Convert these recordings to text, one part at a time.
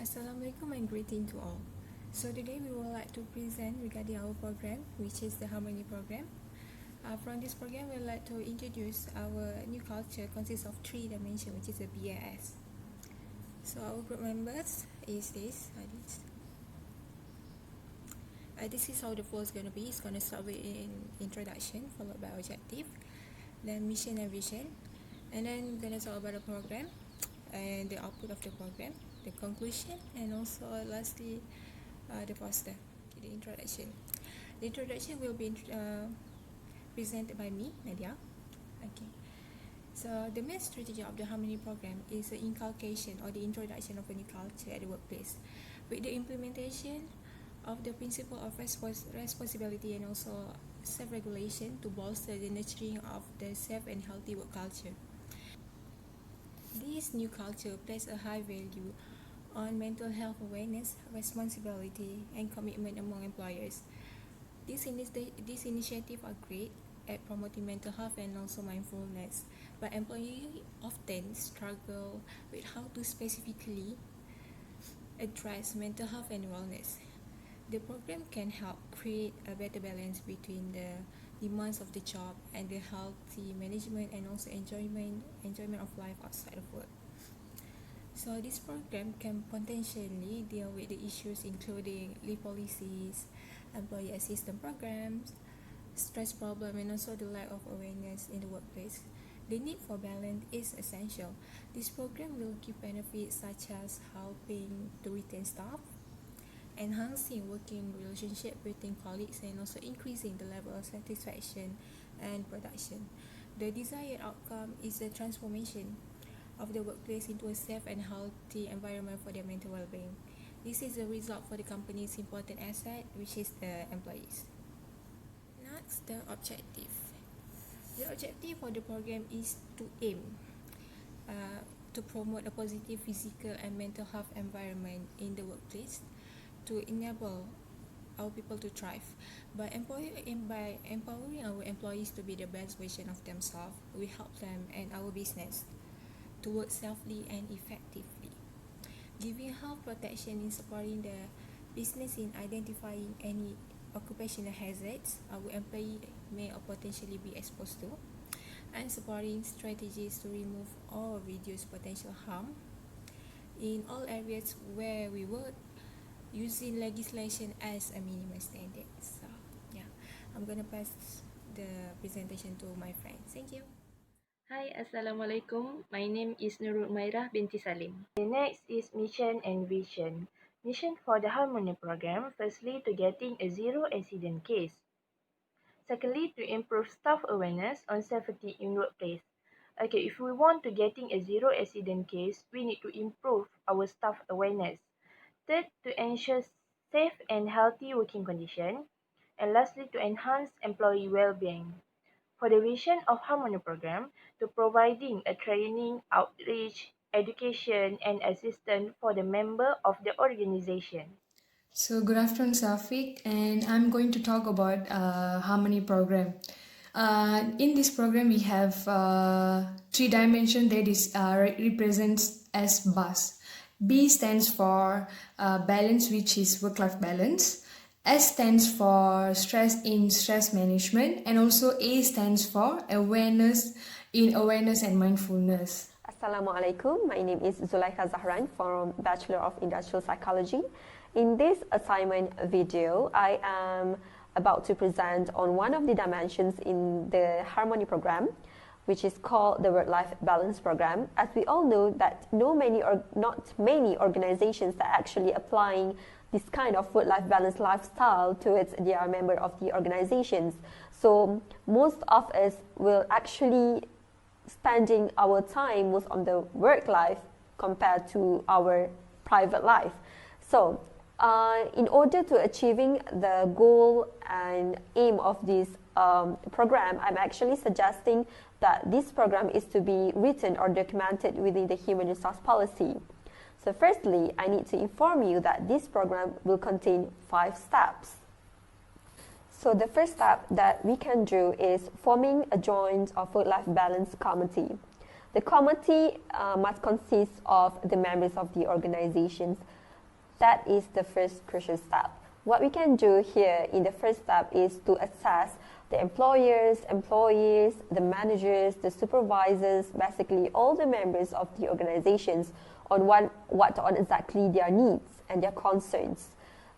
Assalamualaikum and greeting to all. So today we would like to present regarding our program, which is the Harmony program. From this program, we would like to introduce our new culture consists of 3 dimensions, which is the BAS. So our group members is this. This is how the flow is going to be. It's going to start with an introduction, followed by objective, then mission and vision, and then we're going to talk about the program and the output of the program, the conclusion, and also lastly the poster, the introduction. The introduction will be presented by me, Nadia. Okay. So the main strategy of the Harmony program is the inculcation or the introduction of a new culture at the workplace, with the implementation of the principle of responsibility and also self-regulation to bolster the nurturing of the safe and healthy work culture. This new culture places a high value on mental health awareness, responsibility, and commitment among employers. These initiatives are great at promoting mental health and also mindfulness, but employees often struggle with how to specifically address mental health and wellness. The program can help create a better balance between the demands of the job and the healthy management and also enjoyment of life outside of work. So this program can potentially deal with the issues including leave policies, employee assistance programs, stress problem, and also the lack of awareness in the workplace. The need for balance is essential. This program will give benefits such as helping to retain staff, enhancing working relationship between colleagues, and also increasing the level of satisfaction and production. The desired outcome is a transformation of the workplace into a safe and healthy environment for their mental well-being. This is the result for the company's important asset, which is the employees. Next, the objective. The objective for the program is to aim to promote a positive physical and mental health environment in the workplace, to enable our people to thrive. By empowering our employees to be the best version of themselves, we help them and our business to work safely and effectively. Giving health protection in supporting the business in identifying any occupational hazards our employee may or potentially be exposed to, and supporting strategies to remove or reduce potential harm in all areas where we work, using legislation as a minimum standard. So yeah, I'm gonna pass the presentation to my friend. Thank you. Hi, Assalamualaikum. My name is Nurul Mairah binti Salim. The next is mission and vision. Mission for the Harmony program, firstly to getting a zero accident case. Secondly, to improve staff awareness on safety in workplace. Okay, if we want to getting a zero accident case, we need to improve our staff awareness. Third, to ensure safe and healthy working condition. And lastly, to enhance employee well-being. For the vision of Harmony program, to providing a training, outreach, education, and assistance for the member of the organization. So good afternoon, Safik, and I'm going to talk about Harmony program. In this program, we have 3 dimensions that is represents as BUS. B stands for balance, which is work-life balance. S stands for stress in stress management, and also A stands for awareness in awareness and mindfulness. Assalamualaikum. My name is Zulaikha Zahran from Bachelor of Industrial Psychology. In this assignment video, I am about to present on one of the dimensions in the Harmony program, which is called the Work-Life Balance program. As we all know that not many organizations are actually applying this kind of work-life balance lifestyle towards their member of the organizations. So most of us will actually spending our time most on the work life compared to our private life. So in order to achieving the goal and aim of this program, I'm actually suggesting that this program is to be written or documented within the human resource policy. So firstly, I need to inform you that this program will contain 5 steps. So the first step that we can do is forming a joint or work-life balance committee. The committee must consist of the members of the organizations. That is the first crucial step. What we can do here in the first step is to assess the employers, employees, the managers, the supervisors, basically all the members of the organizations on what on exactly their needs and their concerns.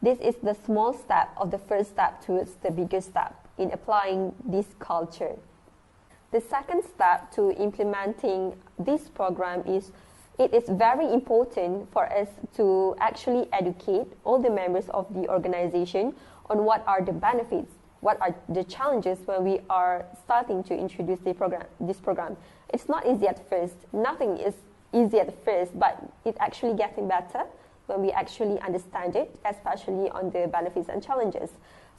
This is the small step of the first step towards the bigger step in applying this culture. The second step to implementing this program is it is very important for us to actually educate all the members of the organization on what are the benefits, what are the challenges when we are starting to introduce this program. It's not easy at first. Nothing is easy at first, but it's actually getting better when we actually understand it, especially on the benefits and challenges.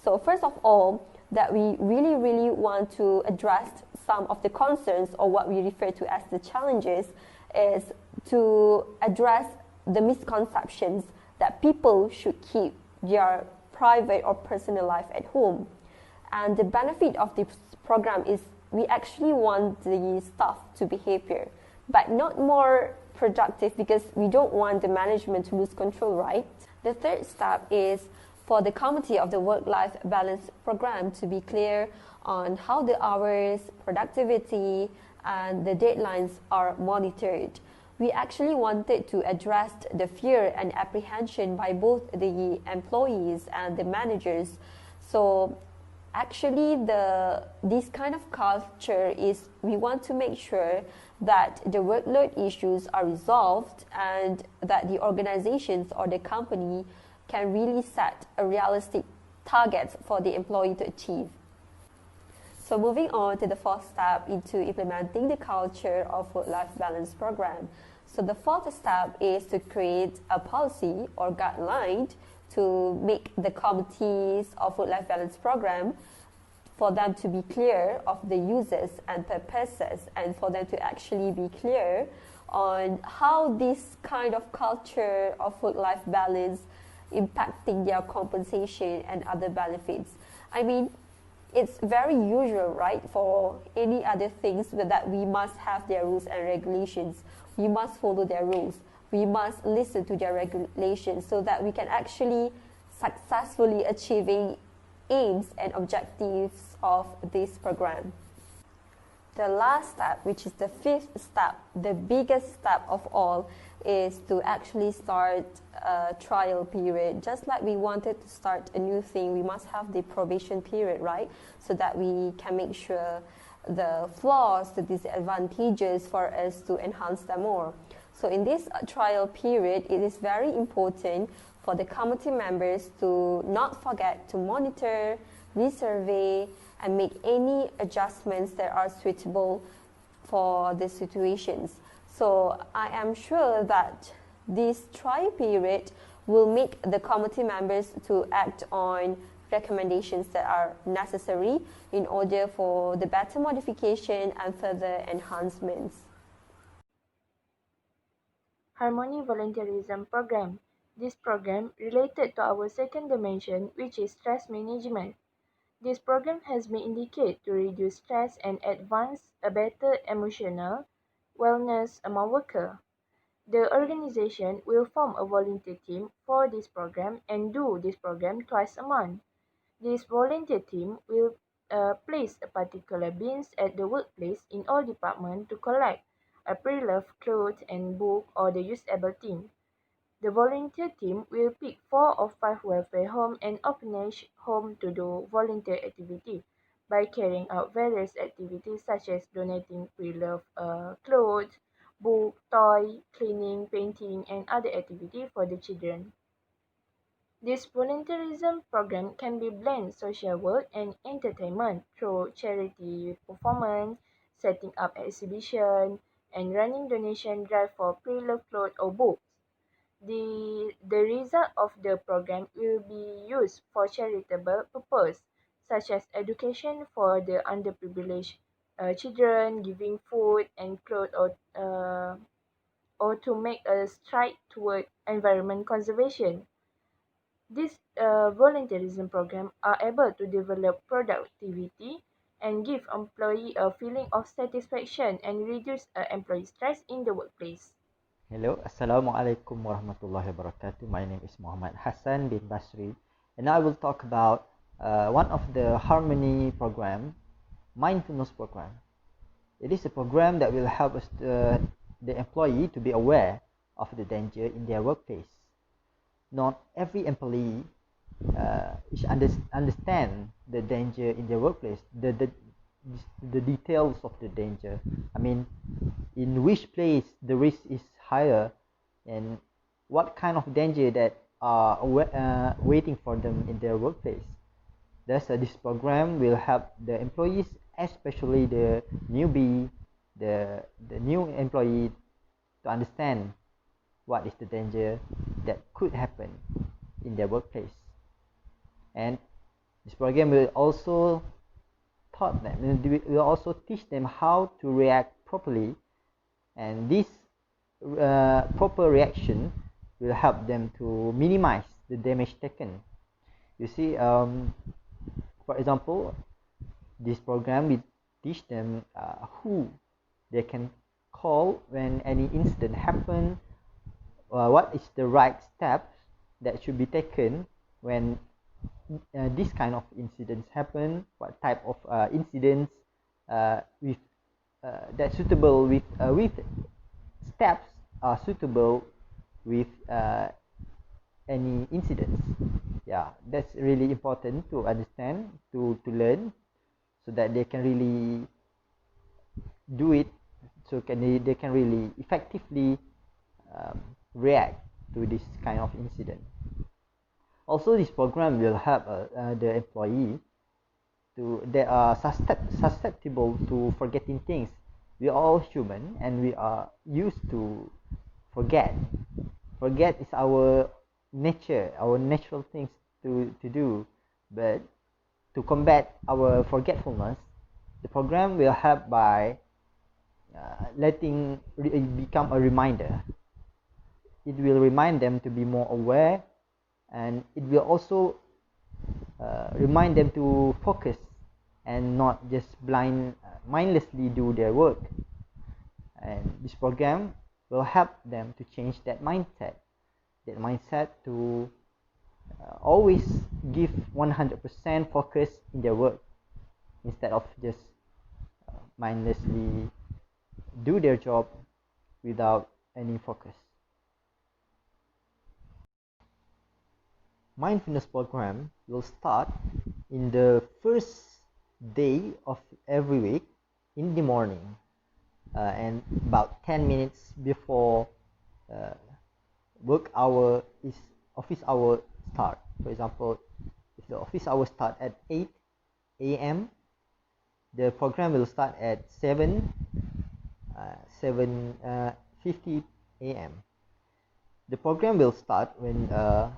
So first of all, that we really want to address some of the concerns or what we refer to as the challenges is to address the misconceptions that people should keep their private or personal life at home. And the benefit of this program is we actually want the staff to be happier, but not more productive, because we don't want the management to lose control, right? The third step is for the committee of the work-life balance program to be clear on how the hours, productivity, and the deadlines are monitored. We actually wanted to address the fear and apprehension by both the employees and the managers. So actually this kind of culture is we want to make sure that the workload issues are resolved and that the organizations or the company can really set a realistic targets for the employee to achieve. So moving on to the fourth step into implementing the culture of work-life balance program. So the fourth step is to create a policy or guideline to make the committees of work-life balance program for them to be clear of the uses and purposes, and for them to actually be clear on how this kind of culture of work-life balance impacting their compensation and other benefits. I mean, it's very usual, right, for any other things that we must have their rules and regulations. We must follow their rules. We must listen to their regulations so that we can actually successfully achieving aims and objectives of this program. The last step, which is the fifth step, the biggest step of all, is to actually start a trial period. Just like we wanted to start a new thing, we must have the probation period, right? So that we can make sure the flaws, the disadvantages for us to enhance them more. So in this trial period, it is very important for the committee members to not forget to monitor, resurvey, and make any adjustments that are suitable for the situations. So I am sure that this trial period will make the committee members to act on recommendations that are necessary in order for the better modification and further enhancements. Harmony Volunteerism Program. This program related to our second dimension, which is stress management. This program has been indicated to reduce stress and advance a better emotional wellness among workers. The organization will form a volunteer team for this program and do this program twice a month. This volunteer team will place a particular bins at the workplace in all departments to collect a pre-loved clothes and book or the usable team. The volunteer team will pick 4 or 5 welfare home and orphanage home to do volunteer activity by carrying out various activities such as donating pre-loved clothes, book, toy, cleaning, painting, and other activity for the children. This volunteerism program can be blend social work and entertainment through charity performance, setting up exhibition, and running donation drive for pre-loved clothes or books. The result of the program will be used for charitable purposes such as education for the underprivileged children, giving food and clothes, or to make a stride toward environment conservation. These volunteerism programs are able to develop productivity and give employee a feeling of satisfaction and reduce employee stress in the workplace. Hello, Assalamualaikum warahmatullahi wabarakatuh. My name is Muhammad Hassan bin Basri, and I will talk about one of the Harmony program, mindfulness program. It is a program that will help us the employee to be aware of the danger in their workplace. Not every employee should understand the danger in their workplace, the details of the danger. I mean, in which place the risk is higher, and what kind of danger that are waiting for them in their workplace. Thus, this program will help the employees, especially the newbie, the new employee, to understand what is the danger that could happen in their workplace. And this program will also taught them, will also teach them how to react properly, and this proper reaction will help them to minimize the damage taken. You see, for example, this program will teach them who they can call when any incident happen, what is the right steps that should be taken when this kind of incidents happen, what type of incidents with that suitable with steps are suitable with any incidents. Yeah, that's really important to understand, to learn, so that they can really do it, so they can really effectively react to this kind of incident. Also, this program will help the employee to they are susceptible to forgetting things. We are all human, and we are used to forget. Forget is our nature, our natural things to do. But to combat our forgetfulness, the program will help by letting become a reminder. It will remind them to be more aware, and it will also remind them to focus and not just mindlessly do their work. And this program will help them to change that mindset to always give 100% focus in their work, instead of just mindlessly do their job without any focus. Mindfulness program will start in the first day of every week in the morning, and about 10 minutes before office hour start. For example, if the office hour start at 8 a.m., the program will start at 7:50 a.m. The program will start when the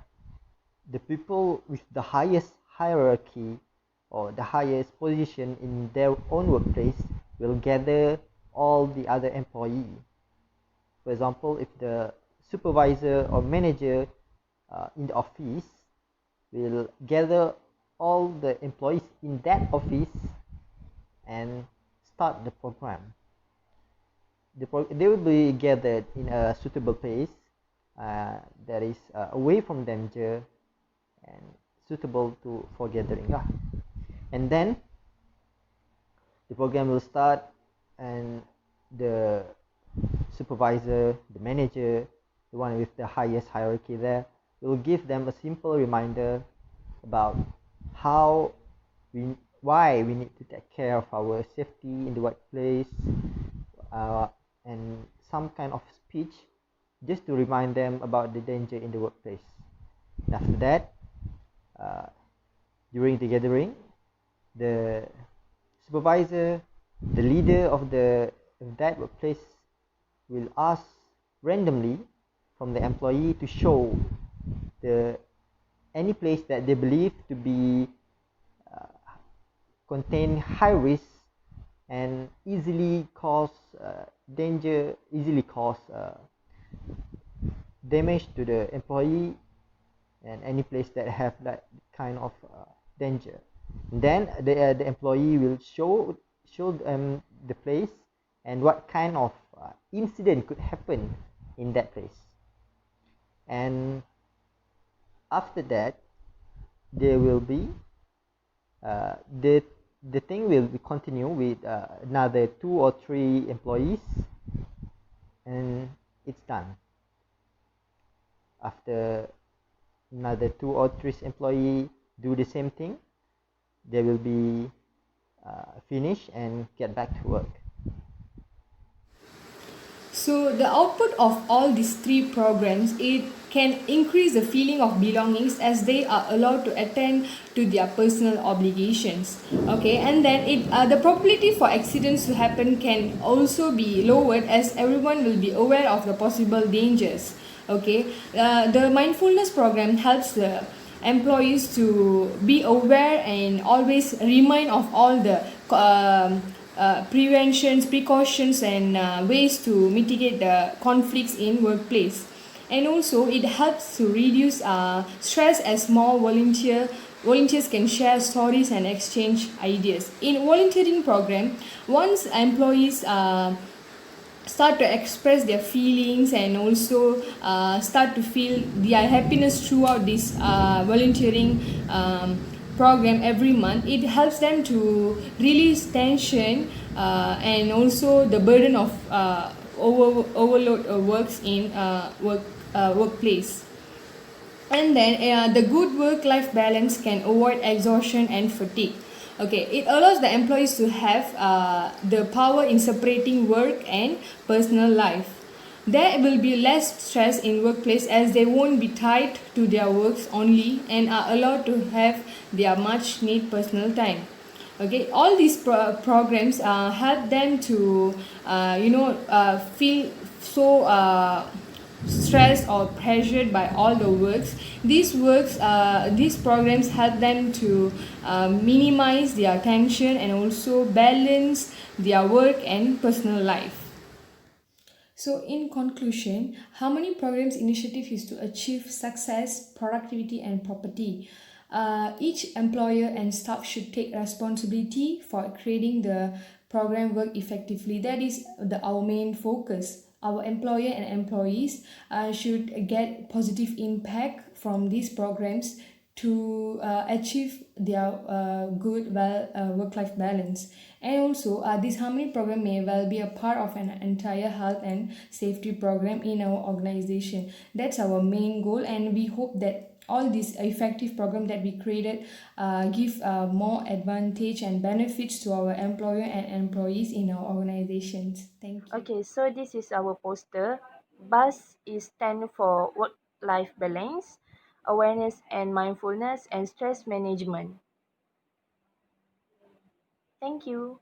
people with the highest hierarchy or the highest position in their own workplace will gather all the other employees. For example, if the supervisor or manager in the office will gather all the employees in that office and start the program. They will be gathered in a suitable place that is away from danger and suitable for gathering. And then the program will start, and the supervisor, the manager, the one with the highest hierarchy there, will give them a simple reminder about why we need to take care of our safety in the workplace, and some kind of speech just to remind them about the danger in the workplace. And after that, during the gathering, the supervisor, the leader of that workplace, will ask randomly from the employee to show any place that they believe to be contain high risk and easily cause damage to the employee, and any place that have that kind of danger. And then the employee will show them the place and what kind of incident could happen in that place. And after that, there will be the thing will be continue with another 2 or 3 employees, and it's done. After another 2 or 3 employee do the same thing, they will be finish and get back to work. So the output of all these three programs, it can increase the feeling of belongings as they are allowed to attend to their personal obligations. Okay, and then the probability for accidents to happen can also be lowered as everyone will be aware of the possible dangers. Okay, the mindfulness program helps the employees to be aware and always remind of all the preventions, precautions, and ways to mitigate the conflicts in workplace. And also, it helps to reduce stress as more volunteers can share stories and exchange ideas. In volunteering program, once employees start to express their feelings and also start to feel their happiness throughout this volunteering program every month, it helps them to release tension and also the burden of overload works in workplace. And then the good work life balance can avoid exhaustion and fatigue. Okay, it allows the employees to have the power in separating work and personal life. There will be less stress in workplace as they won't be tied to their works only and are allowed to have their much need personal time. Okay, all these programs help them to feel so stressed or pressured by all the works. These programs help them to minimize their tension and also balance their work and personal life. So, in conclusion, Harmony Program's initiative is to achieve success, productivity, and property. Each employer and staff should take responsibility for creating the program work effectively. That is our main focus. Our employer and employees should get positive impact from these programs to achieve their good work-life balance. And also this harmony program may well be a part of an entire health and safety program in our organization. That's our main goal, and we hope that all this effective program that we created give more advantage and benefits to our employer and employees in our organizations. Thank you. Okay, so this is our poster. BUS is stand for work-life balance, awareness and mindfulness, and stress management. Thank you.